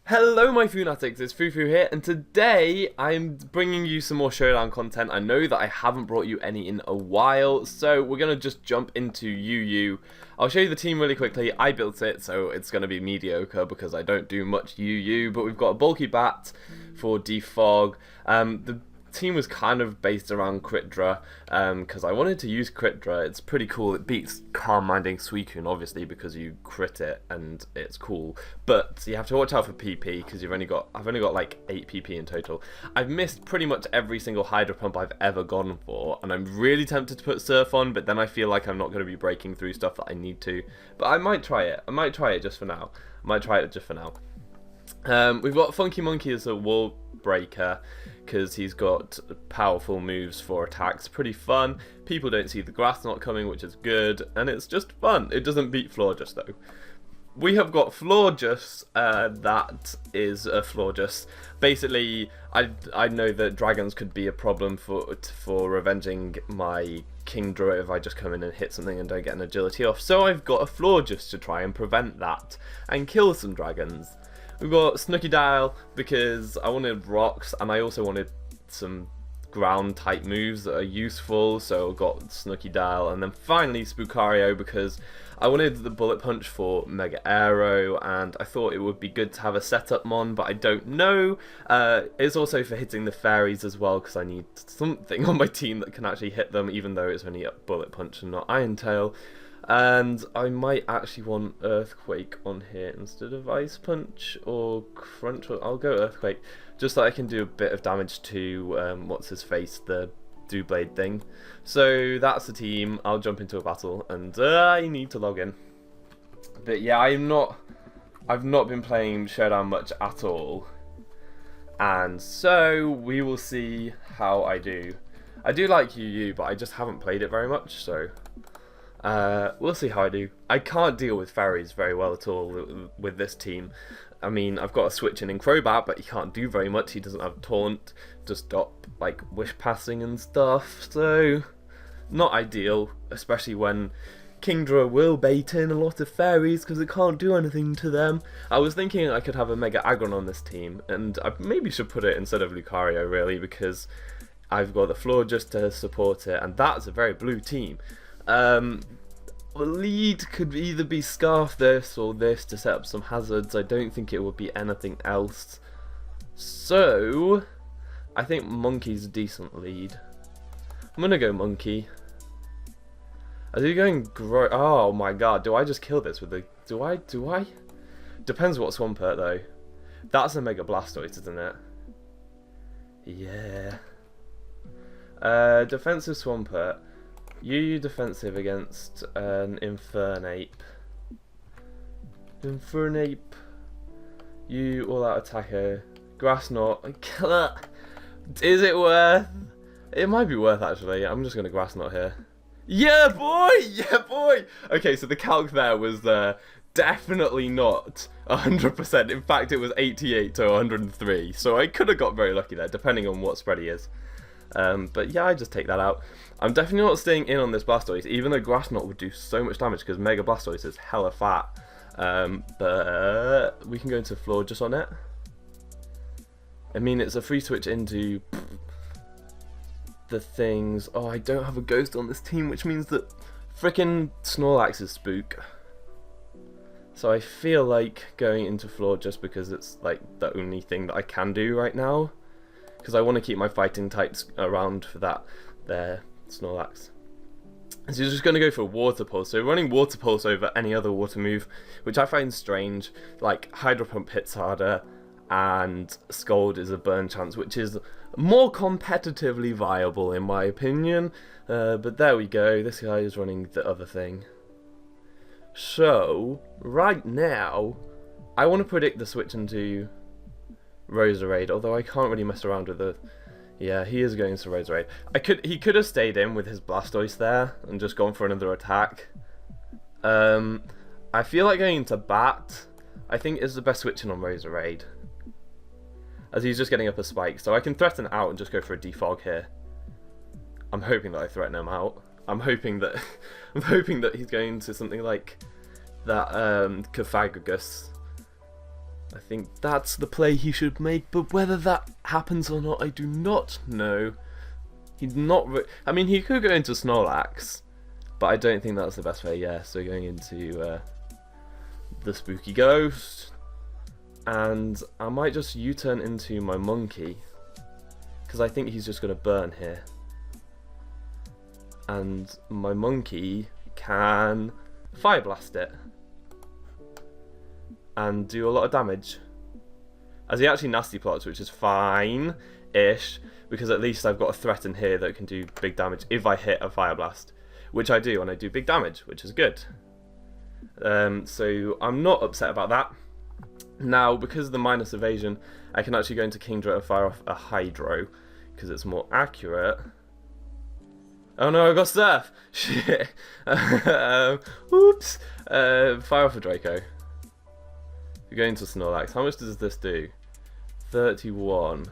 Hello my Foonatics, it's Fufu here, and today I'm bringing you some more Showdown content. I know that I haven't brought you any in a while, so we're going to just jump into gUUd. I'll show you the team really quickly. I built it, so it's going to be mediocre because I don't do much gUUd, but we've got a bulky bat for defog. The team was kind of based around Critdra, because I wanted to use Critdra. It's pretty cool. It beats Calm Minding Suicune, obviously, because you crit it and it's cool. But you have to watch out for PP because I've only got like 8 PP in total. I've missed pretty much every single Hydro Pump I've ever gone for, and I'm really tempted to put Surf on, but then I feel like I'm not going to be breaking through stuff that I need to. But I might try it. I might try it just for now. We've got Funky Monkey as a wall breaker because he's got powerful moves for attacks. Pretty fun. People don't see the grass not coming, which is good, and it's just fun. It doesn't beat Florges though. We have got Florges, that is a Florges. Basically, I know that dragons could be a problem for revenging my Kingdra if I just come in and hit something and don't get an agility off. So I've got a Florges to try and prevent that and kill some dragons. We've got Snooky Dial because I wanted rocks and I also wanted some ground type moves that are useful, so I've got Snooky Dial, and then finally Spookario because I wanted the Bullet Punch for Mega Aero and I thought it would be good to have a setup mon, but I don't know. It's also for hitting the fairies as well because I need something on my team that can actually hit them, even though it's only a Bullet Punch and not Iron Tail. And I might actually want Earthquake on here instead of Ice Punch or Crunch. I'll go Earthquake, just so I can do a bit of damage to, what's his face, the Doublade thing. So that's the team. I'll jump into a battle, and I need to log in. But yeah, I've not been playing Showdown much at all. And so we will see how I do. I do like gUUd, but I just haven't played it very much, so... we'll see how I do. I can't deal with fairies very well at all with this team. I mean, I've got a switch in Crobat, but he can't do very much. He doesn't have taunt to stop like wish passing and stuff, so not ideal, especially when Kingdra will bait in a lot of fairies because it can't do anything to them. I was thinking I could have a Mega Aggron on this team, and I maybe should put it instead of Lucario, really, because I've got the floor just to support it, and that's a very blue team. The lead could either be Scarf this or this to set up some hazards. I don't think it would be anything else. So, I think Monkey's a decent lead. I'm gonna go Monkey. Are you going Oh my god, do I just kill this with the... Do I? Depends what Swampert though. That's a Mega Blastoise, isn't it? Yeah. Defensive Swampert. gUUd defensive against an Infernape. You all-out attacker. Grass Knot. Is it worth? It might be worth actually. I'm just gonna Grass Knot here. Yeah, boy! Yeah, boy! Okay, so the calc there was definitely not 100%. In fact, it was 88 to 103. So I could have got very lucky there, depending on what spread he is. But yeah, I just take that out. I'm definitely not staying in on this Blastoise, even though Grass Knot would do so much damage because Mega Blastoise is hella fat. But we can go into Floor just on it. I mean, it's a free switch into the things. Oh, I don't have a Ghost on this team, which means that frickin' Snorlax is Spook. So I feel like going into Floor just because it's like the only thing that I can do right now. Because I want to keep my fighting types around for that there Snorlax. So you're just going to go for Water Pulse. So running Water Pulse over any other water move, which I find strange. Like Hydro Pump hits harder and Scald is a burn chance, which is more competitively viable in my opinion. But there we go. This guy is running the other thing. So right now, I want to predict the switch into Roserade, although I can't really mess around with the... Yeah, he is going to Roserade. He could have stayed in with his Blastoise there and just gone for another attack. I feel like going into Bat, I think, is the best switching on Roserade, as he's just getting up a spike, so I can threaten out and just go for a defog here. I'm hoping that I threaten him out. I'm hoping that he's going to something like that Cophagus I think that's the play he should make, but whether that happens or not, I do not know. He's not... I mean, he could go into Snorlax, but I don't think that's the best way. Yeah, so going into the Spooky Ghost, and I might just U-turn into my Monkey, because I think he's just going to burn here. And my Monkey can Fire Blast it and do a lot of damage. As he actually Nasty Plots, which is fine-ish, because at least I've got a threat in here that can do big damage if I hit a Fire Blast, which I do, and I do big damage, which is good. So I'm not upset about that. Now, because of the minus evasion, I can actually go into Kingdra and fire off a Hydro, because it's more accurate. Oh no, I got Surf! Shit! Oops! Fire off a Draco. We're going to Snorlax. How much does this do? 31.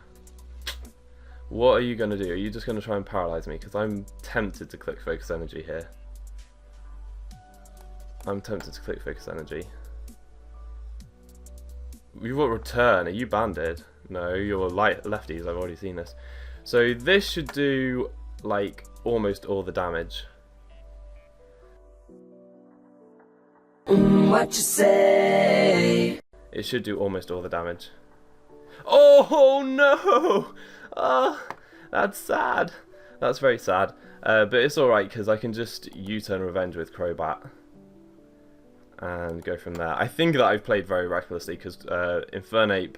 What are you going to do? Are you just going to try and paralyze me? Because I'm tempted to click Focus Energy here. I'm tempted to click Focus Energy. You've got Return. Are you banded? No, you're lefties. I've already seen this. So this should do, like, almost all the damage. What you say? It should do almost all the damage. Oh no! That's sad. That's very sad. But it's alright because I can just U-turn Revenge with Crobat and go from there. I think that I've played very recklessly because Infernape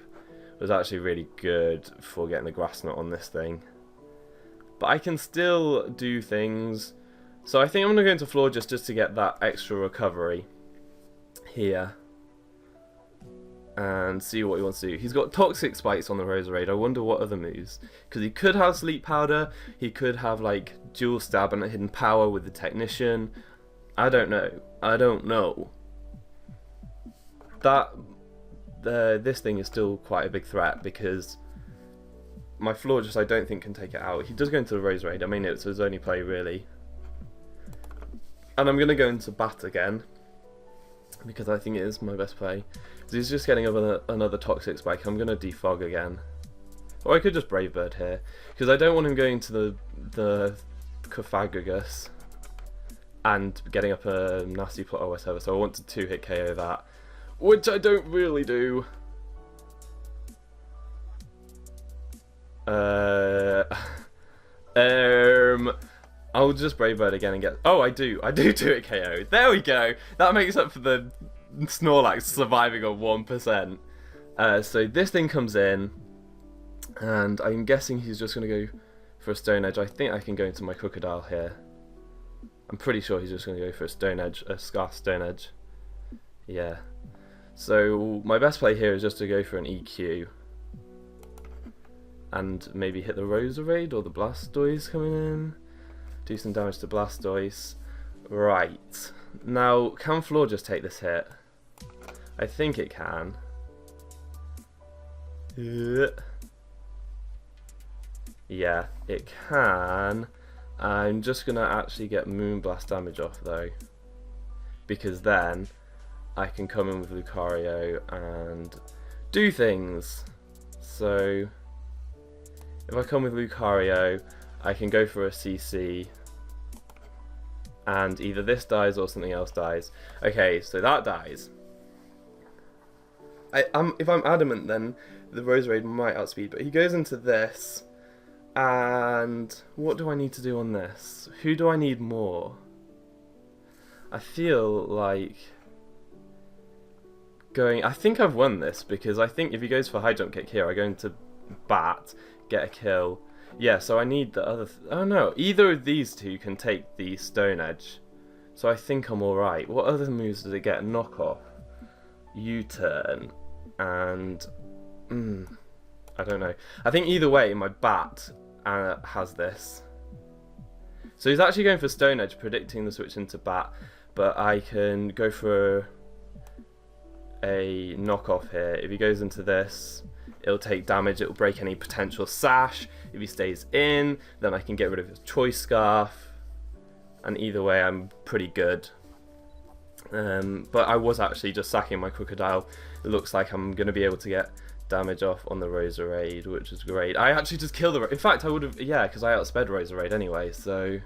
was actually really good for getting the Grass Knot on this thing. But I can still do things. So I think I'm going to go into Florges just to get that extra recovery here. And see what he wants to do. He's got Toxic Spikes on the Roserade. I wonder what other moves. Because he could have Sleep Powder. He could have like Dual Stab and a Hidden Power with the Technician. I don't know. I don't know. This thing is still quite a big threat because my Florges I don't think can take it out. He does go into the Roserade. I mean, it's his only play really. And I'm going to go into Bat again because I think it is my best play. So he's just getting another Toxic Spike. I'm going to Defog again. Or I could just Brave Bird here. Because I don't want him going to the Cofagrigus and getting up a Nasty Plot or whatever. So I want to 2-hit KO that. Which I don't really do. I'll just Brave Bird again and get... Oh, I do 2-hit KO. There we go. That makes up for the Snorlax surviving on 1%. So this thing comes in, and I'm guessing he's just going to go for a Stone Edge. I think I can go into my Crocodile here. I'm pretty sure he's just going to go for a Stone Edge, a Scarf Stone Edge. Yeah. So my best play here is just to go for an EQ. And maybe hit the Roserade or the Blastoise coming in. Do some damage to Blastoise. Right. Now, can Florges take this hit? I think it can. Yeah, it can. I'm just going to actually get Moonblast damage off though. Because then I can come in with Lucario and do things. So if I come with Lucario, I can go for a CC and either this dies or something else dies. Okay, so that dies. If I'm adamant, then the Roserade might outspeed, but he goes into this, and what do I need to do on this? Who do I need more? I feel like going... I think I've won this, because I think if he goes for High Jump Kick here, I go into Bat, get a kill. Yeah, so I need the other... oh no, either of these two can take the Stone Edge. So I think I'm alright. What other moves does it get? Knock off, U-turn, and... I don't know. I think either way, my Bat has this. So he's actually going for Stone Edge, predicting the switch into Bat, but I can go for a knockoff here. If he goes into this, it'll take damage, it'll break any potential sash. If he stays in, then I can get rid of his Choice Scarf. And either way, I'm pretty good. But I was actually just sacking my crocodile. It looks like I'm going to be able to get damage off on the Roserade, which is great. I actually just killed the... In fact, I would have... Yeah, because I outsped Roserade anyway, so...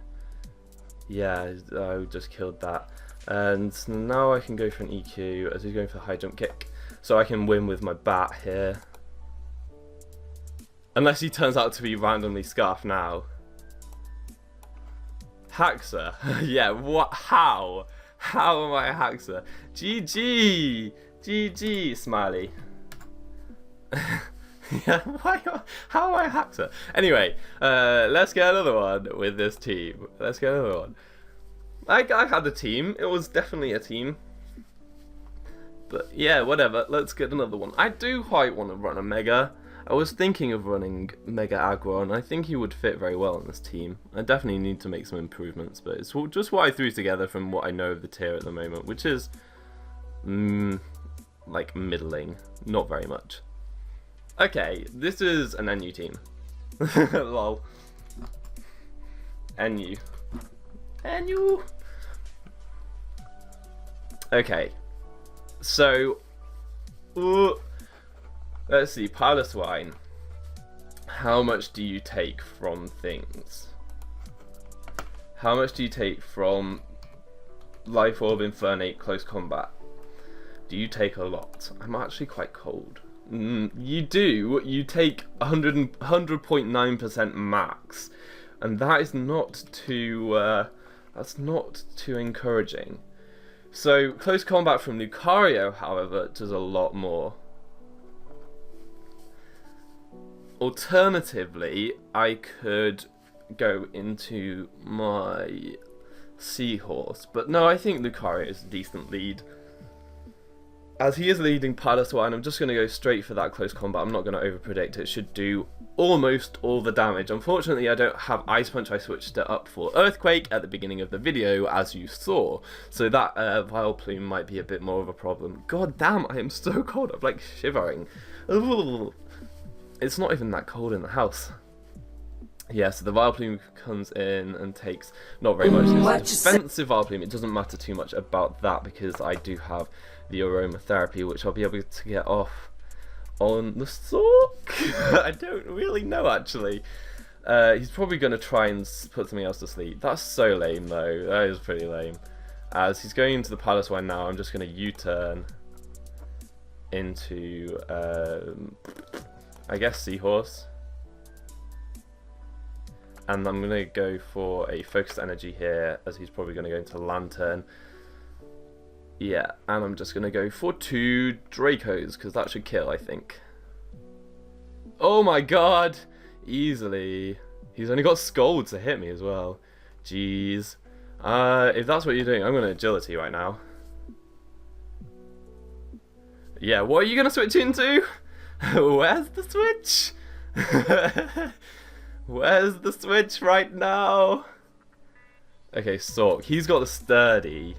Yeah, I just killed that. And now I can go for an EQ as he's going for the high jump kick. So I can win with my bat here. Unless he turns out to be randomly Scarf now. Haxer. Yeah, what? How? How am I a Haxer? GG! GG, Smiley. Yeah, how am I a Haxer? Anyway, let's get another one with this team. Let's get another one. I had a team. It was definitely a team. But yeah, whatever. Let's get another one. I do quite want to run a Mega. I was thinking of running Mega Aggro, and I think he would fit very well in this team. I definitely need to make some improvements, but it's just what I threw together from what I know of the tier at the moment, which is, like, middling. Not very much. Okay, this is an NU team. Lol. NU. NU! Okay. So... let's see, Piloswine. How much do you take from things? How much do you take from Life Orb, Infernate, Close Combat? Do you take a lot? I'm actually quite cold. You do. You take 100.9% max. And that is not too... that's not too encouraging. So, Close Combat from Lucario, however, does a lot more. Alternatively, I could go into my Seahorse, but no, I think Lucario is a decent lead. As he is leading Piloswine, I'm just going to go straight for that Close Combat. I'm not going to overpredict. It should do almost all the damage. Unfortunately, I don't have Ice Punch. I switched it up for Earthquake at the beginning of the video, as you saw. So that Vileplume might be a bit more of a problem. God damn, I am so cold. I'm like shivering. Ooh. It's not even that cold in the house. Yeah, so the Vileplume comes in and takes not very much. It's a defensive Vileplume. It doesn't matter too much about that because I do have the aromatherapy, which I'll be able to get off on the Sork. I don't really know, actually. He's probably going to try and put something else to sleep. That's so lame, though. That is pretty lame. As he's going into the Piloswine now, I'm just going to U-turn into, I guess, Seahorse. And I'm going to go for a Focused Energy here, as he's probably going to go into Lantern. Yeah, and I'm just going to go for 2 Dracos, because that should kill, I think. Oh my god! Easily. He's only got Scold to hit me as well. Jeez. If that's what you're doing, I'm going to Agility right now. Yeah, what are you going to switch into? Where's the switch? Where's the switch right now? Okay, Sork. He's got the Sturdy.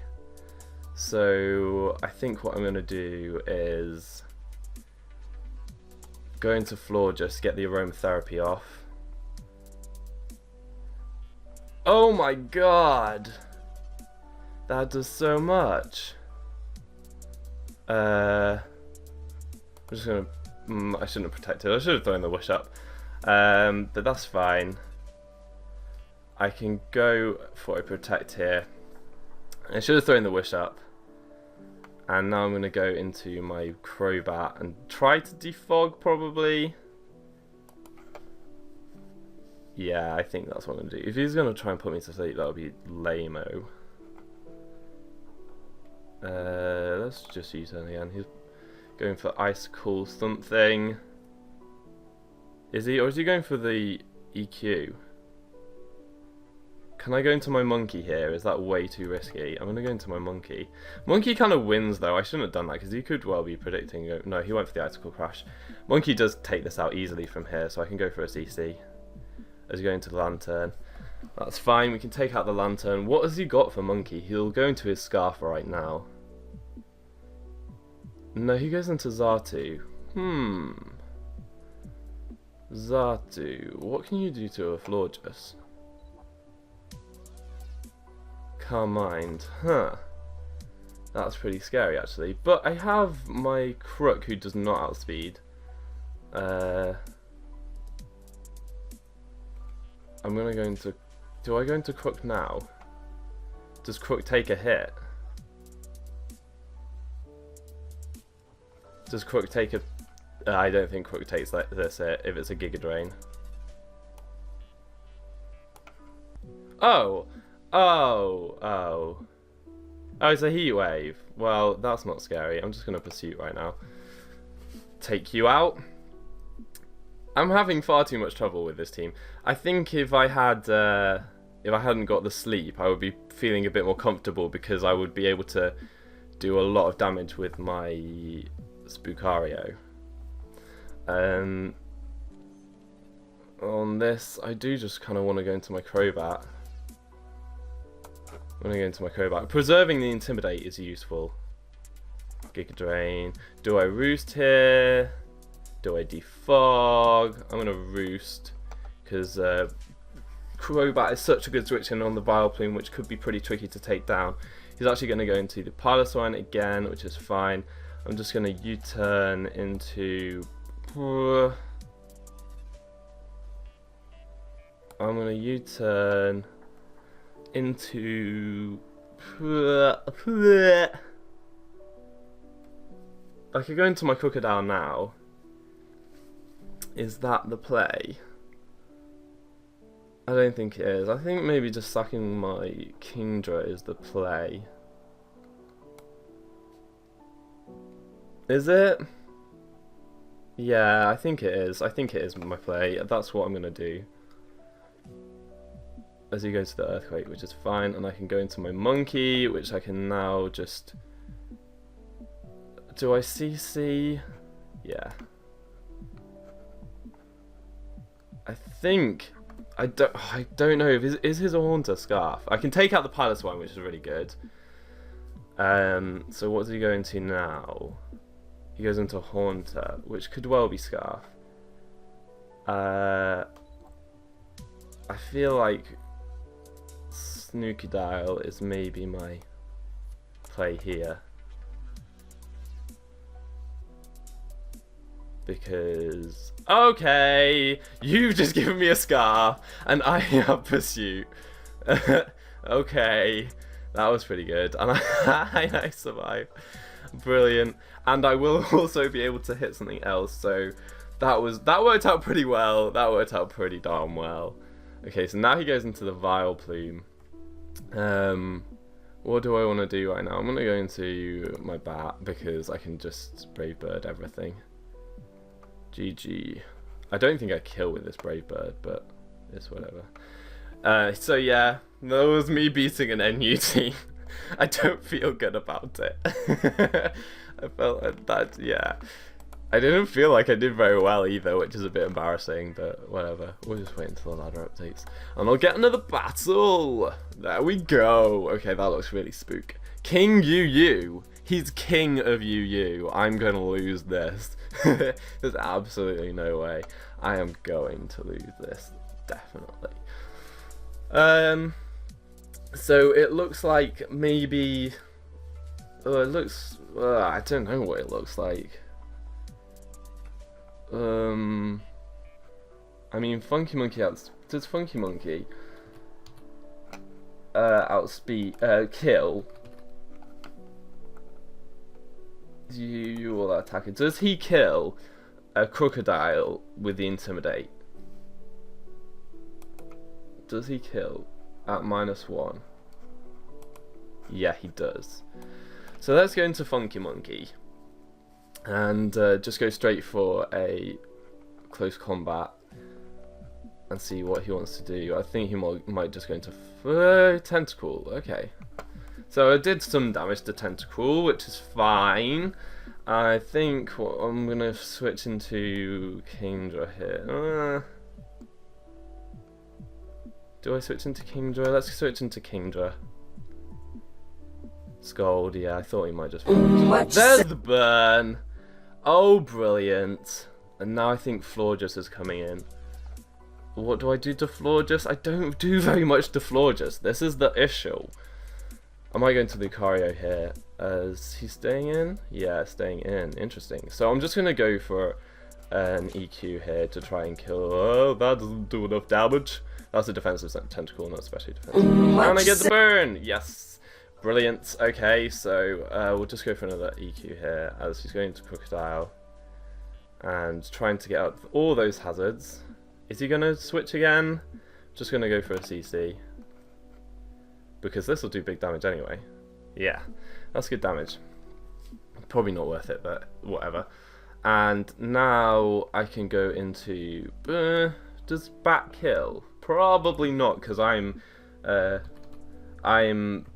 So I think what I'm going to do is go into Floor, just get the aromatherapy off. Oh my god! That does so much. I'm just going to... I shouldn't have protected. I should have thrown the Wish up. But that's fine. I can go for a Protect here. I should have thrown the Wish up. And now I'm going to go into my Crobat and try to defog, probably. Yeah, I think that's what I'm going to do. If he's going to try and put me to sleep, that would be lame-o. Let's just U-turn again. He's going for Icicle something. Is he? Or is he going for the EQ? Can I go into my Monkey here? Is that way too risky? I'm going to go into my Monkey. Monkey kind of wins, though. I shouldn't have done that, because he could well be predicting... No, he went for the Icicle Crash. Monkey does take this out easily from here, so I can go for a CC. As he goes into the Lantern. That's fine, we can take out the Lantern. What has he got for Monkey? He'll go into his Scarf right now. No, he goes into Xatu. Xatu. What can you do to a Florges? Calm Mind. Huh. That's pretty scary actually. But I have my crook who does not outspeed. I'm gonna go into... Do I go into crook now? Does crook take a hit? Does crook take a... I don't think crook takes like this hit if it's a Giga Drain. Oh! Oh! Oh. Oh, it's a heat wave. Well, that's not scary. I'm just going to pursue right now. Take you out. I'm having far too much trouble with this team. I think if I hadn't got the sleep, I would be feeling a bit more comfortable because I would be able to do a lot of damage with my Spookario. On this, I do just kind of want to go into my Crobat. I'm going to go into my Crobat. Preserving the Intimidate is useful. Giga Drain. Do I Roost here? Do I Defog? I'm going to Roost. Because Crobat is such a good switch in on the Vileplume, which could be pretty tricky to take down. He's actually going to go into the Piloswine again, which is fine. I'm just going to U-turn into... I'm going to U-turn into... I could go into my Crocodile now. Is that the play? I don't think it is. I think maybe just sacking my Kingdra is the play. Is it? Yeah, I think it is. I think it is my play. That's what I'm going to do. As he goes to the Earthquake, which is fine, and I can go into my Monkey, which I can now just... Do I CC? Yeah. I think... I don't know if is his Haunter Scarf. I can take out the Piloswine, which is really good. So what does he go into now? He goes into Haunter, which could well be Scarf. I feel like Snooki is maybe my play here. Because... Okay! You've just given me a Scarf, and I have Pursuit. Okay. That was pretty good. And I survived. Brilliant. And I will also be able to hit something else, so that worked out pretty well. That worked out pretty darn well. Okay, so now he goes into the Vileplume. What do I want to do right now? I'm going to go into my Bat because I can just Brave Bird everything. GG. I don't think I kill with this Brave Bird, but it's whatever. So yeah, that was me beating an NU team. I don't feel good about it. I felt like that, yeah. I didn't feel like I did very well either, which is a bit embarrassing, but whatever. We'll just wait until the ladder updates. And I'll get another battle! There we go! Okay, that looks really spook. King UU! He's king of UU. I'm going to lose this. There's absolutely no way. I am going to lose this. Definitely. So it looks like maybe... it looks... I don't know what it looks like. I mean, Funky Monkey does Funky Monkey outspeed kill you or that attacker? Does he kill a Crocodile with the Intimidate? Does he kill at -1? Yeah, he does. So let's go into Funky Monkey and just go straight for a close combat and see what he wants to do. I think he might just go into Tentacle. Okay. So I did some damage to Tentacle, which is fine. I think I'm going to switch into Kingdra here. Do I switch into Kingdra? Let's switch into Kingdra. Scald, yeah, I thought he might just... There's the burn! Oh, brilliant. And now I think Florges is coming in. What do I do to Florges? I don't do very much to Florges. This is the issue. I might go into Lucario here. Is he staying in? Yeah, staying in. Interesting. So I'm just going to go for an EQ here to try and kill... Oh, that doesn't do enough damage. That's a defensive tentacle, not especially defensive. And I get the burn! Yes! Brilliant. Okay, so we'll just go for another EQ here as he's going to Crocodile. And trying to get out all those hazards. Is he going to switch again? Just going to go for a CC. Because this will do big damage anyway. Yeah, that's good damage. Probably not worth it, but whatever. And now I can go into... does Bat kill? Probably not, because I'm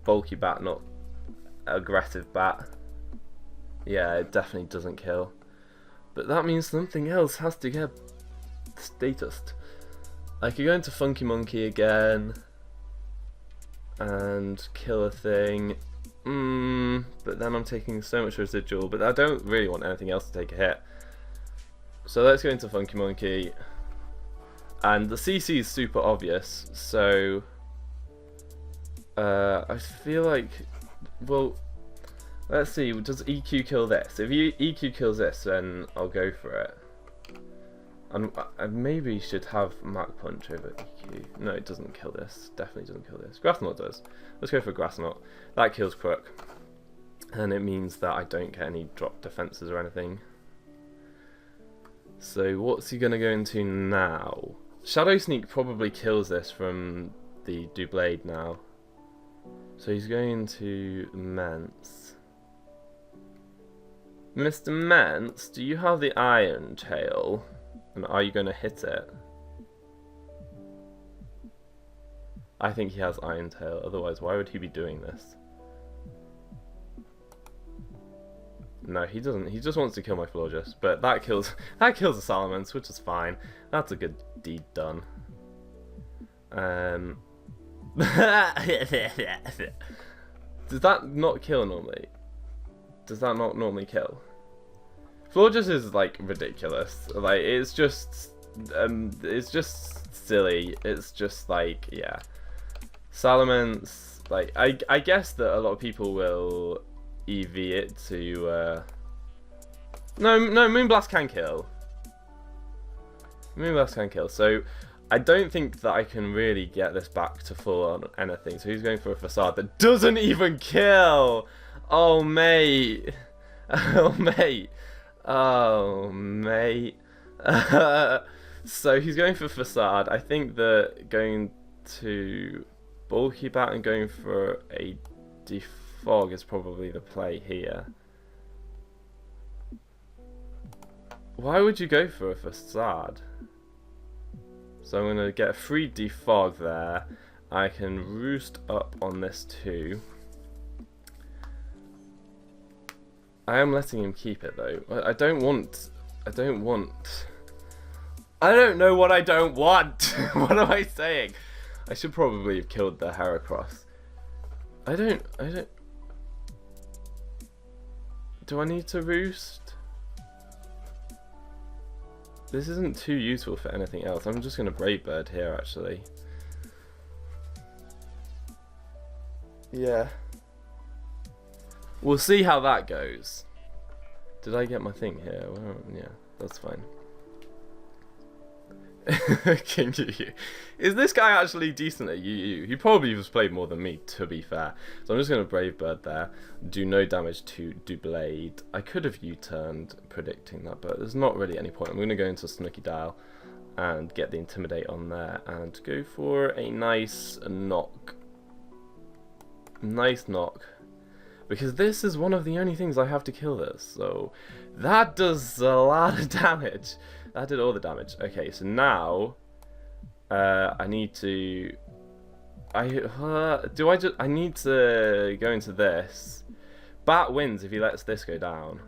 bulky Bat, not aggressive Bat. Yeah, it definitely doesn't kill. But that means something else has to get statused. I could go into Funky Monkey again and kill a thing. But then I'm taking so much residual, but I don't really want anything else to take a hit. So let's go into Funky Monkey. And the CC is super obvious, so I feel like, well, let's see, does EQ kill this? If EQ kills this, then I'll go for it. And I maybe should have Mach Punch over EQ. No, it doesn't kill this. Definitely doesn't kill this. Grass Knot does. Let's go for Grass Knot. That kills Crook. And it means that I don't get any drop defenses or anything. So what's he going to go into now? Shadow Sneak probably kills this from the Doublade now. So he's going to Mance. Mr. Mance, do you have the Iron Tail? And are you going to hit it? I think he has Iron Tail, otherwise why would he be doing this? No, he doesn't. He just wants to kill my Florges, but that kills the Salamence, which is fine. That's a good deed done. Does that not kill normally? Does that not normally kill? Florges is like ridiculous. Like it's just silly. It's just like, yeah. Salamence, like I guess that a lot of people will EV it to no, Moonblast can kill. Moonblast can kill. So I don't think that I can really get this back to full on anything. So he's going for a Facade that doesn't even kill. Oh mate. Oh mate. Oh mate. So he's going for Facade. I think that going to Bulky Bat and going for a Defog is probably the play here. Why would you go for a Facade? So I'm going to get a free Defog there. I can roost up on this too. I am letting him keep it though. I don't know what I don't want. What am I saying? I should probably have killed the Heracross. Do I need to roost? This isn't too useful for anything else. I'm just going to Brave Bird here actually. Yeah. We'll see how that goes. Did I get my thing here? Well, yeah, that's fine. King UU. Is this guy actually decent at UU? He probably has played more than me, to be fair. So I'm just going to Brave Bird there. Do no damage to Doublade. I could have U-turned predicting that, but there's not really any point. I'm going to go into Snooky Dial and get the Intimidate on there and go for a nice knock. Nice knock. Because this is one of the only things I have to kill this. So that does a lot of damage. That did all the damage. Okay, so now I need to I need to go into this. Bat wins if he lets this go down.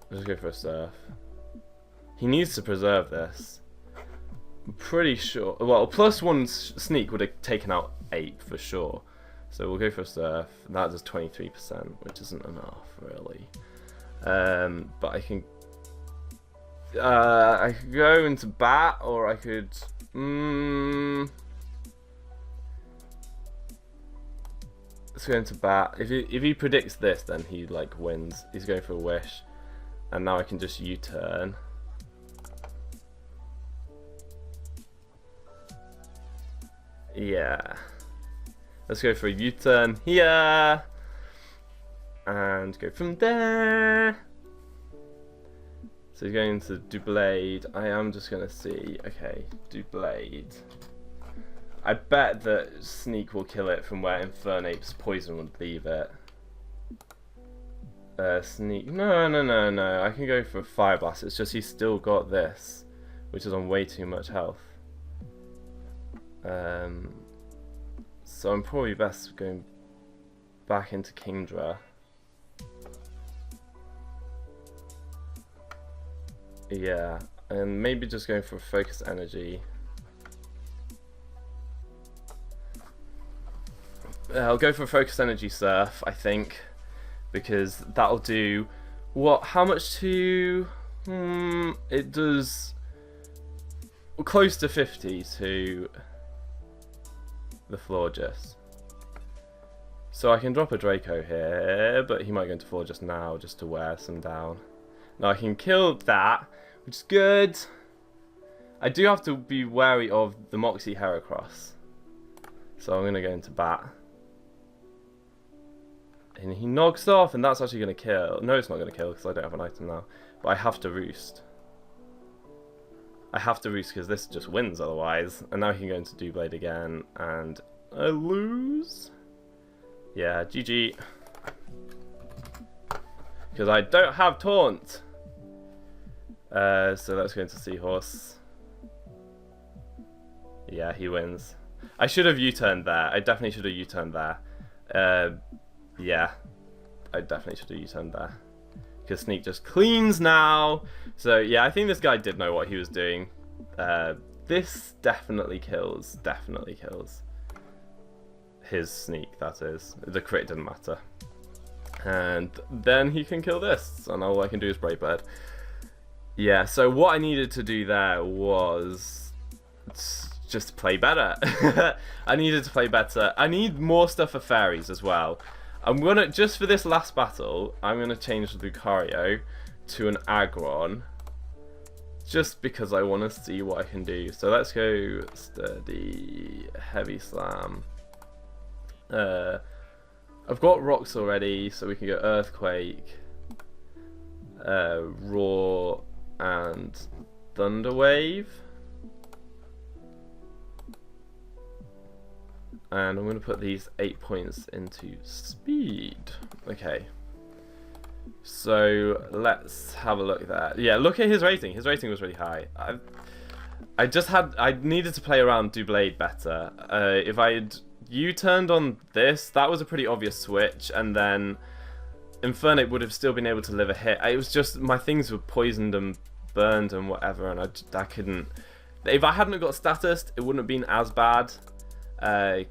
Let's go for a Surf. He needs to preserve this. I'm pretty sure. Well, +1 sneak would have taken out 8 for sure. So we'll go for a Surf. That does 23%, which isn't enough really. But I could go into Bat, or I could. Let's go into bat. If he predicts this, then he like wins. He's going for a wish, and now I can just U-turn. Yeah. Let's go for a U-turn here, and go from there. So he's going to do blade. I am just gonna see. Okay, do blade. I bet that Sneak will kill it from where Infernape's poison would leave it. Sneak. No. I can go for a Fire Blast. It's just he's still got this, which is on way too much health. So I'm probably best going back into Kingdra. Yeah, and maybe just going for a Focus Energy. I'll go for a Focus Energy Surf, I think, because that'll do what? How much to? It does close to 50 to the Florges. So I can drop a Draco here, but he might go into Florges now just to wear some down. Now I can kill that, which is good. I do have to be wary of the Moxie Heracross, so I'm going to go into bat. And he knocks off, and that's actually going to kill. No, it's not going to kill because I don't have an item now. But I have to roost. I have to roost because this just wins otherwise. And now he can go into Doublade again, and I lose. Yeah, GG. Because I don't have Taunt. So let's go into Seahorse. Yeah, he wins. I should have U-turned there. I definitely should have U-turned there. Yeah, I definitely should have U-turned there. Because Sneak just cleans now. So yeah, I think this guy did know what he was doing. This definitely kills. Definitely kills. His Sneak, that is. The crit didn't matter. And then he can kill this. And all I can do is Brave Bird. Yeah, so what I needed to do there was just play better. I needed to play better. I need more stuff for fairies as well. I'm gonna, just for this last battle, I'm gonna change Lucario to an Aggron. Just because I want to see what I can do. So let's go Sturdy, Heavy Slam. I've got rocks already, so we can go Earthquake, Roar, and Thunder Wave. And I'm going to put these 8 points into speed. Okay. So let's have a look there. Yeah, look at his rating. His rating was really high. I needed to play around Doublade better. If I had U-turned on this, that was a pretty obvious switch, and then Infernape would have still been able to live a hit. It was just, my things were poisoned and burned and whatever, and I couldn't. If I hadn't got Statist, it wouldn't have been as bad. I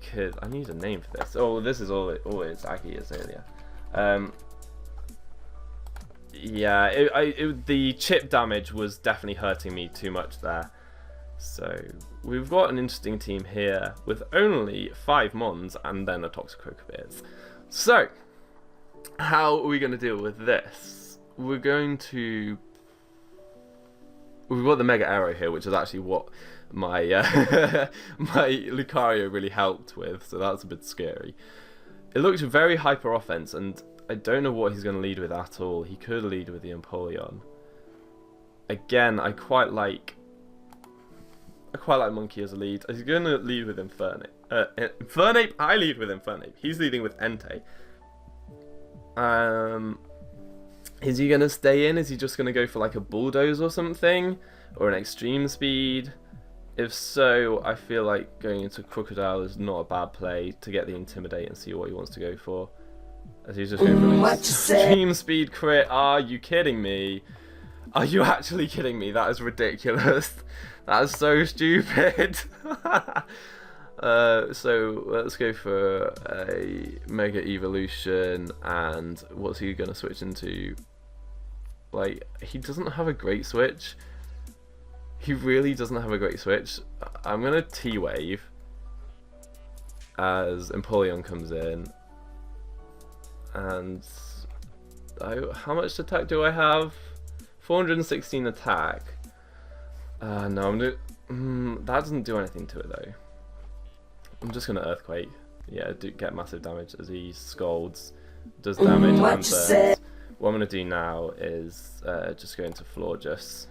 need a name for this. Oh, this is all it's Aggie Azalea. Yeah, the chip damage was definitely hurting me too much there. So we've got an interesting team here with only 5 Mons and then a Toxicroak. So how are we going to deal with this? We've got the Mega Arrow here, which is actually what my my Lucario really helped with, so that's a bit scary. It looks very hyper offense, and I don't know what he's going to lead with at all. He could lead with the Empoleon. Again, I quite like Monkey as a lead. He's going to lead with Infernape. Infernape? I lead with Infernape. He's leading with Entei. Is he going to stay in? Is he just going to go for like a Bulldoze or something? Or an Extreme Speed? If so, I feel like going into Crocodile is not a bad play to get the Intimidate and see what he wants to go for. As he's just going for an Extreme Speed crit. Are you kidding me? Are you actually kidding me? That is ridiculous. That is so stupid. So let's go for a Mega Evolution, and what's he going to switch into? Like, he doesn't have a great switch. He really doesn't have a great switch. I'm going to T-Wave as Empoleon comes in. and how much attack do I have? 416 attack. No, that doesn't do anything to it though. I'm just gonna earthquake. Yeah, get massive damage as he scolds, does damage and burns. What I'm gonna do now is just go into Florges,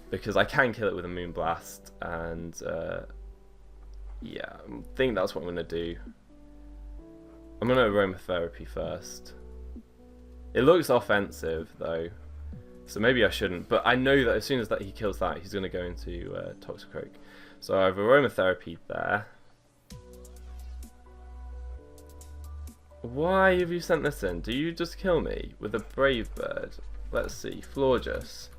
because I can kill it with a Moonblast, and yeah, I think that's what I'm gonna do. I'm gonna Aromatherapy first. It looks offensive though, so maybe I shouldn't, but I know that as soon as he kills that, he's gonna go into Toxicroak. So I've Aromatherapy there. Why have you sent this in? Do you just kill me with a Brave Bird? Let's see, Florges.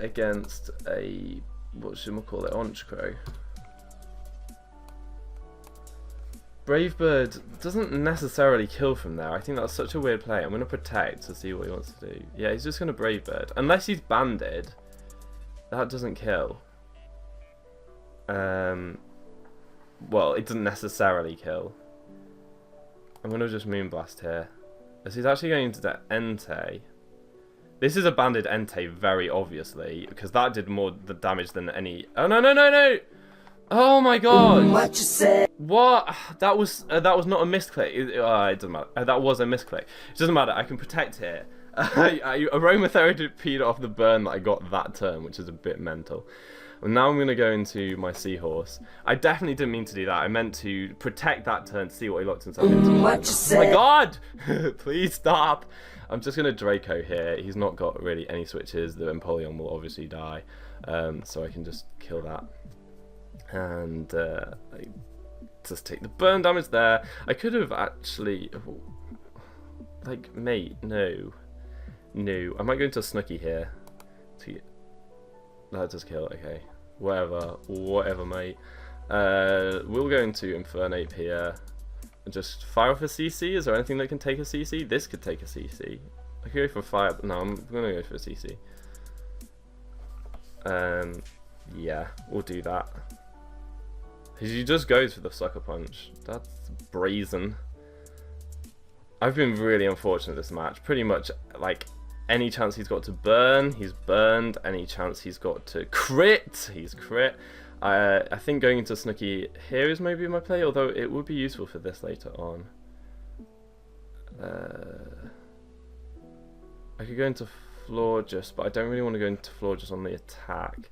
Against a, what should we call it, Honchkrow. Brave Bird doesn't necessarily kill from there. I think that's such a weird play. I'm going to protect to see what he wants to do. Yeah, he's just going to Brave Bird. Unless he's banded, that doesn't kill. Well, it doesn't necessarily kill. I'm going to just Moonblast here. As he's actually going into the Entei. This is a banded Entei, very obviously, because that did more the damage than any... Oh, no, no, no, no! Oh my god! What you say? What? That was not a misclick. It doesn't matter. That was a misclick. It doesn't matter. I can protect here. I Aromatherapy off the burn that I got that turn, which is a bit mental. And now I'm going to go into my Seahorse. I definitely didn't mean to do that. I meant to protect that turn to see what he locked himself into. What you say? Oh my god! Please stop! I'm just going to Draco here. He's not got really any switches. The Empoleon will obviously die. So I can just kill that. And I just take the burn damage there. I could have actually... Like, mate, no. No. I might go into Snooky here. That does kill, okay. Whatever, mate. We'll go into Infernape here. And just fire off a CC. Is there anything that can take a CC? This could take a CC. I could go for fire. No, I'm going to go for a CC. Yeah, we'll do that. He just goes for the Sucker Punch. That's brazen. I've been really unfortunate this match. Pretty much, like, any chance he's got to burn, he's burned. Any chance he's got to crit, he's crit. I think going into Snooky here is maybe my play, although it would be useful for this later on. I could go into Florges, but I don't really want to go into Florges on the attack.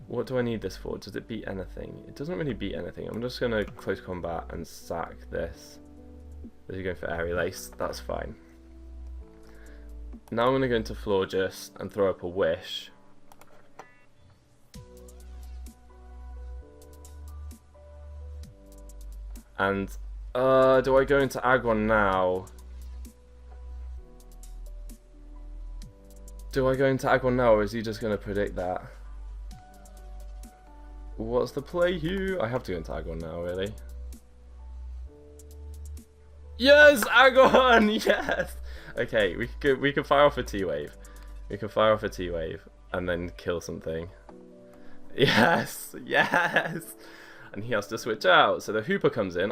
What do I need this for? Does it beat anything? It doesn't really beat anything. I'm just going to close combat and sack this. Is he going for Aerial Ace? That's fine. Now I'm going to go into Florges and throw up a Wish. And, do I go into Aggron now? Do I go into Aggron now, or is he just going to predict that? What's the play here? I have to go into Aggron now, really. Yes, Aggron! Yes! Okay, we can fire off a T-Wave. We can fire off a T-Wave and then kill something. Yes! Yes! And he has to switch out. So the Hooper comes in.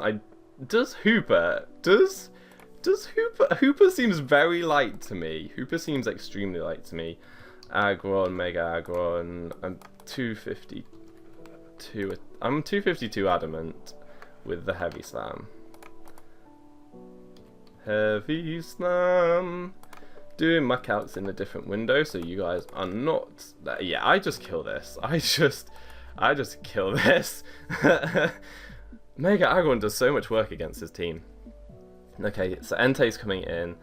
Hooper seems very light to me. Hooper seems extremely light to me. Aggron, Mega Aggron. I'm 252 adamant with the Heavy Slam. Heavy Slam. Doing my calcs in a different window so you guys are not... Yeah, I just kill this. I just kill this. Mega Aggron does so much work against his team. Okay, so Entei's coming in.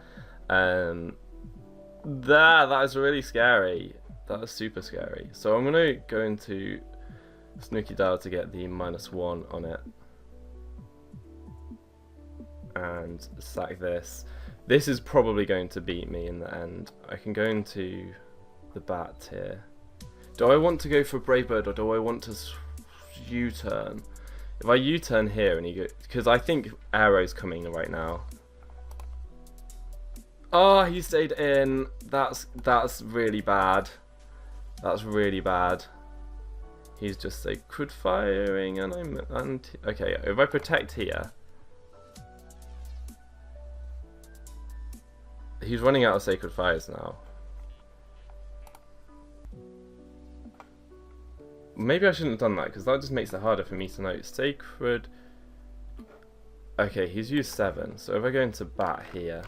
That is really scary. That is super scary. So I'm going to go into Snooky Dial to get the -1 on it. And sack this. This is probably going to beat me in the end. I can go into the bat here. Do I want to go for Brave Bird or do I want to U-turn? If I U-turn here and he go, because I think Arrow's coming right now. Oh, he stayed in. That's really bad. That's really bad. He's just sacred firing and I'm okay. If I protect here, He's running out of Sacred Fires now. Maybe I shouldn't have done that, because that just makes it harder for me to know. Sacred... Okay, he's used 7, so if I go into bat here...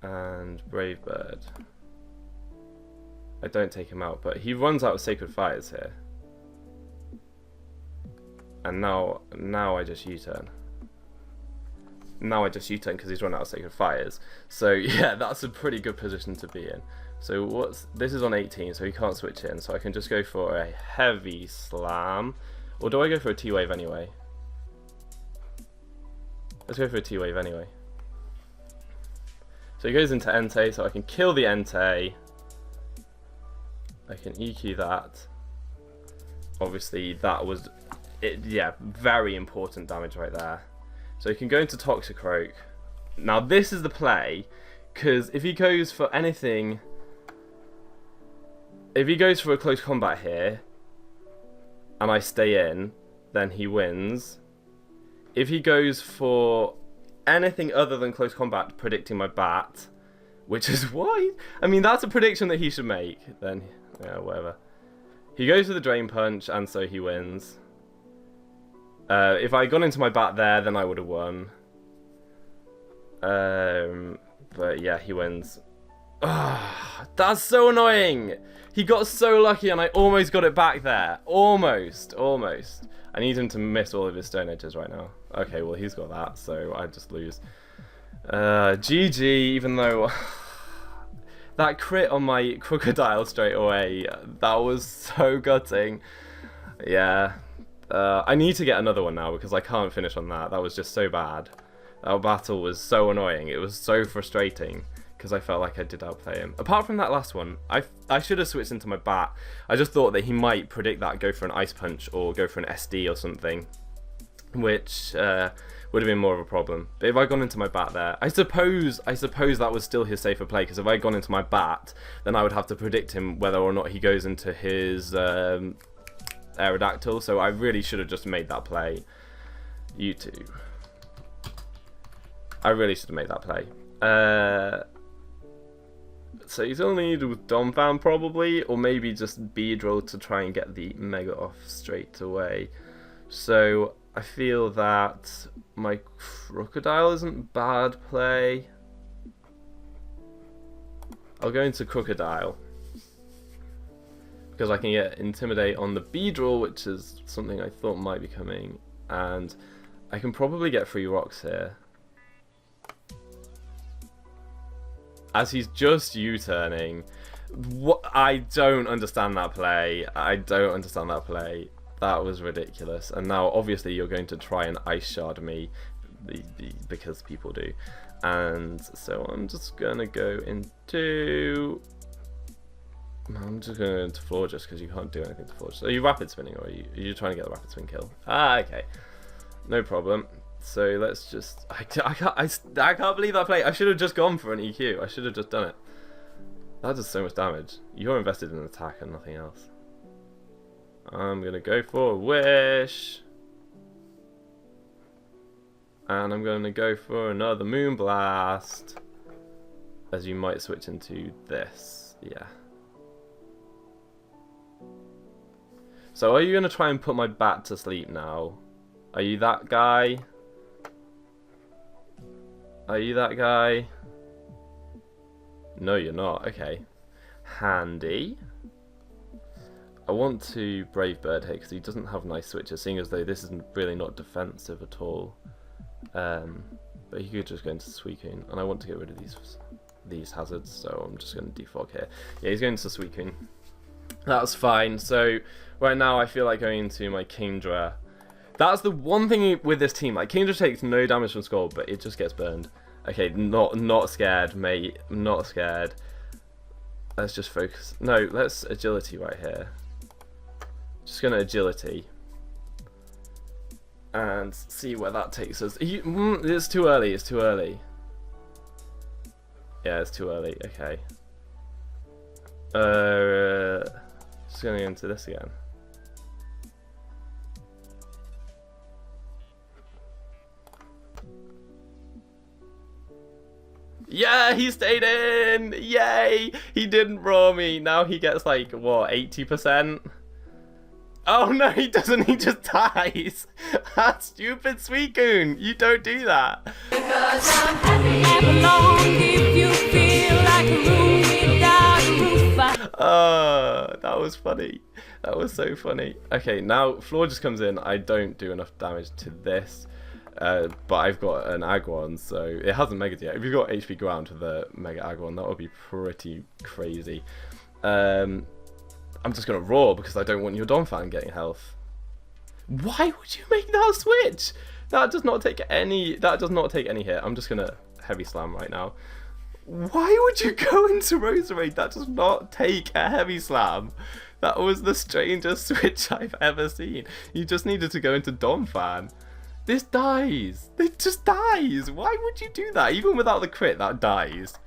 and Brave Bird... I don't take him out, but he runs out of Sacred Fires here. And now I just U-turn. Now I just U-turn because he's run out of Sacred Fires. So yeah, that's a pretty good position to be in. So this is on 18, so he can't switch in. So I can just go for a heavy slam. Or do I go for a T-wave anyway? Let's go for a T-wave anyway. So he goes into Entei, so I can kill the Entei. I can EQ that. Obviously that was, yeah, very important damage right there. So he can go into Toxicroak. Now this is the play, because if he goes for anything... If he goes for a close combat here, and I stay in, then he wins. If he goes for anything other than close combat, predicting my bat, which is why... I mean, that's a prediction that he should make, then, yeah, whatever. He goes for the Drain Punch, and so he wins. If I got into my bat there, then I would have won. But yeah, he wins. Ugh, that's so annoying! He got so lucky and I almost got it back there. Almost. I need him to miss all of his Stone Edges right now. Okay, well he's got that, so I just lose. GG, even though... that crit on my Crocodile straight away, that was so gutting. Yeah. I need to get another one now because I can't finish on that. That was just so bad. That battle was so annoying. It was so frustrating because I felt like I did outplay him. Apart from that last one, I should have switched into my bat. I just thought that he might predict that, go for an Ice Punch or go for an SD or something, which would have been more of a problem. But if I'd gone into my bat there, I suppose that was still his safer play, because if I'd gone into my bat, then I would have to predict him whether or not he goes into his Aerodactyl, so I really should have just made that play. You two. I really should have made that play. So he's only needed with Domfam probably, or maybe just Beedrill to try and get the Mega off straight away. So I feel that my Crocodile isn't bad play. I'll go into Crocodile, because I can get Intimidate on the Beedrill, which is something I thought might be coming, and I can probably get 3 rocks here. As he's just U-turning. I don't understand that play. That was ridiculous. And now, obviously, you're going to try and Ice Shard me, because people do. And so I'm just going to go into... I'm just going to go into Floor just because you can't do anything to Floor. Are you Rapid Spinning, or are you trying to get the Rapid Spin kill? Ah, okay. No problem. So let's just... I can't believe that play. I should have just gone for an EQ. I should have just done it. That does so much damage. You're invested in attack and nothing else. I'm going to go for a Wish. And I'm going to go for another Moonblast. As you might switch into this. Yeah. So are you going to try and put my bat to sleep now? Are you that guy? Are you that guy? No, you're not. Okay. Handy. I want to Brave Bird here because he doesn't have nice switches, seeing as though this is really not defensive at all. But he could just go into Suicune, and I want to get rid of these hazards, so I'm just going to defog here. Yeah, he's going to Suicune. That's fine. So right now I feel like going into my Kingdra. That's the one thing with this team. Like, Kingdra takes no damage from Skull, but it just gets burned. Okay, not scared, mate. I'm not scared. Let's just focus. No, let's Agility right here. Just gonna Agility. And see where that takes us. It's too early, it's too early. Yeah, it's too early, okay. Just gonna go into this again. Yeah, he stayed in! Yay! He didn't roar me. Now he gets like, what, 80%? Oh no, he doesn't. He just dies. That's stupid, Suicune. You don't do that. That was funny. That was so funny. Okay, now Floor just comes in. I don't do enough damage to this. But I've got an Aggron, so it hasn't Mega'd yet. If you've got HP ground with the Mega Aggron, that would be pretty crazy. I'm just gonna roar because I don't want your Donphan getting health. Why would you make that switch? That does not take any. That does not take any hit. I'm just gonna heavy slam right now. Why would you go into Roserade? That does not take a heavy slam. That was the strangest switch I've ever seen. You just needed to go into Donphan. This dies. It just dies. Why would you do that? Even without the crit, that dies.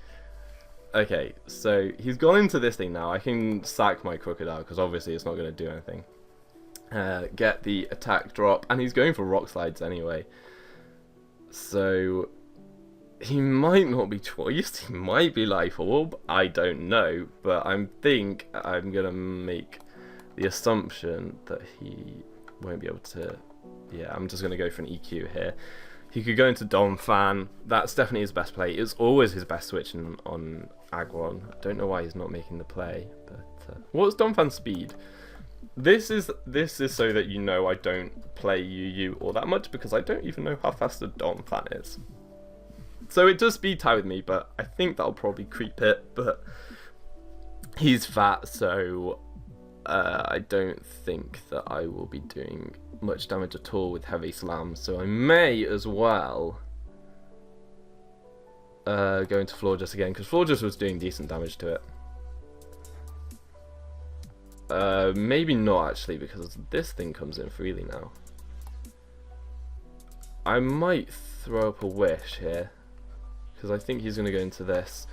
Okay, so he's gone into this thing now. I can sack my Crocodile because obviously it's not going to do anything. Get the attack drop, and he's going for Rock Slides anyway. So he might not be choiced. He might be Life Orb. I don't know, but I think I'm going to make the assumption that he won't be able to. Yeah, I'm just going to go for an EQ here. He could go into Donphan. That's definitely his best play. It's always his best switch on Aggron. Don't know why he's not making the play. But what's Donphan's speed? This is so that you know I don't play UU all that much because I don't even know how fast a Donphan is. So it does speed tie with me, but I think that'll probably creep it. But he's fat, so I don't think that I will be doing much damage at all with heavy slams, so I may as well go into Florges again, because Florges was doing decent damage to it. Maybe not actually, because this thing comes in freely now. I might throw up a wish here, because I think he's going to go into this.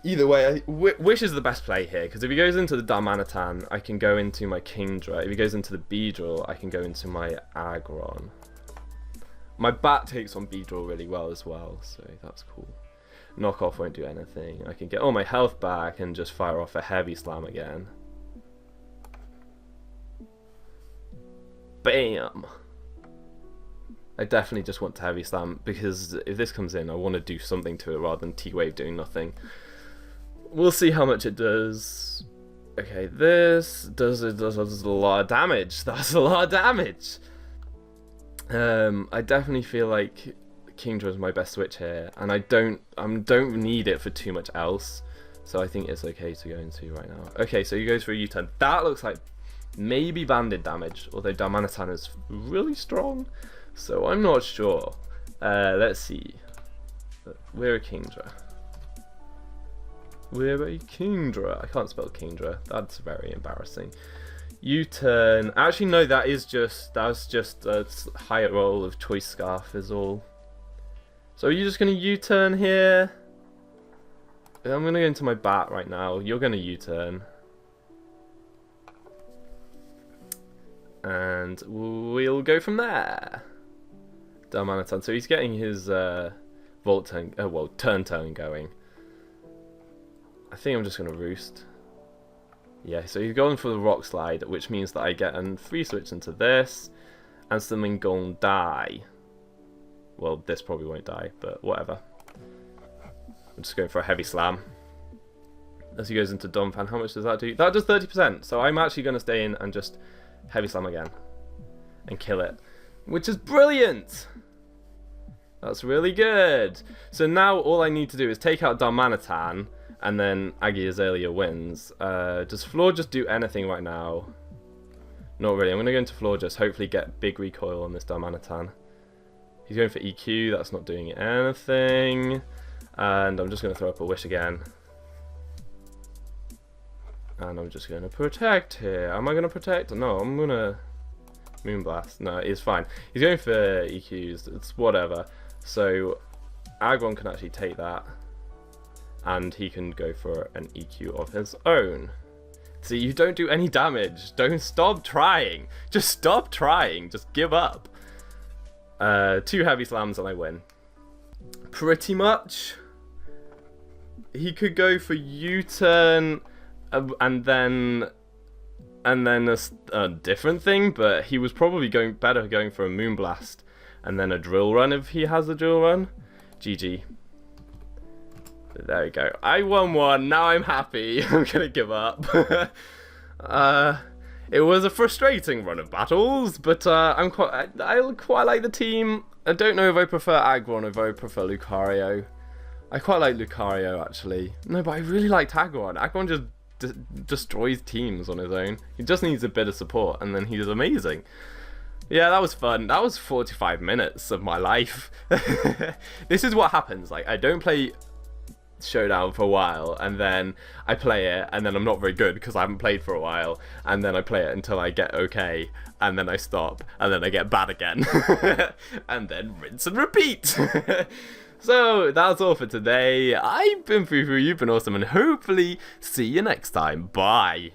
Either way, Wish is the best play here, because if he goes into the Darmanitan, I can go into my Kingdra. If he goes into the Beedrill, I can go into my Aggron. My Bat takes on Beedrill really well as well, so that's cool. Knockoff won't do anything. I can get all my health back and just fire off a Heavy Slam again. Bam! I definitely just want to Heavy Slam, because if this comes in, I want to do something to it rather than T-Wave doing nothing. We'll see how much it does. Okay, this does a lot of damage. That's a lot of damage. I definitely feel like Kingdra is my best switch here, and I don't need it for too much else. So I think it's okay to go into right now. Okay, so he goes for a U-turn. That looks like maybe banded damage, although Darmanitan is really strong, so I'm not sure. Let's see. We're a Kingdra. We're a Kingdra. I can't spell Kingdra. That's very embarrassing. U-turn. Actually, no, that's just a higher roll of Choice Scarf is all. So are you just going to U-turn here? I'm going to go into my Bat right now. You're going to U-turn. And we'll go from there. Darmanitan. So he's getting his Volt turn, turn going. I think I'm just going to Roost. Yeah, so he's going for the Rock Slide, which means that I get a free switch into this, and something gon' die. Well, this probably won't die, but whatever. I'm just going for a Heavy Slam. As he goes into Donphan, how much does that do? That does 30%, so I'm actually going to stay in and just Heavy Slam again. And kill it. Which is brilliant! That's really good! So now all I need to do is take out Darmanitan, and then Aggie Azalea wins. Does Floor just do anything right now? Not really. I'm going to go into Floor, just hopefully get big recoil on this Darmanitan. He's going for EQ. That's not doing anything. And I'm just going to throw up a Wish again. And I'm just going to protect here. Am I going to protect? No, I'm going to Moonblast. No, it's fine. He's going for EQs. It's whatever. So Aggron can actually take that. And he can go for an EQ of his own. See, you don't do any damage. Don't stop trying. Just stop trying. Just give up. 2 Heavy Slams and I win. Pretty much. he could go for U-turn and then a different thing, but he was probably going for a Moonblast and then a drill run if he has a drill run. GG. There we go. I won one. Now I'm happy. I'm gonna give up. It was a frustrating run of battles, but I quite like the team. I don't know if I prefer Aggron or if I prefer Lucario. I quite like Lucario, actually. No, but I really liked Aggron. Aggron just destroys teams on his own. He just needs a bit of support, and then he's amazing. Yeah, that was fun. That was 45 minutes of my life. This is what happens. Like, I don't play Showdown for a while, and then I play it, and then I'm not very good because I haven't played for a while, and then I play it until I get okay, and then I stop, and then I get bad again. And then rinse and repeat. So that's all for today. I've been foofootoo, you've been awesome, and hopefully see you next time. Bye.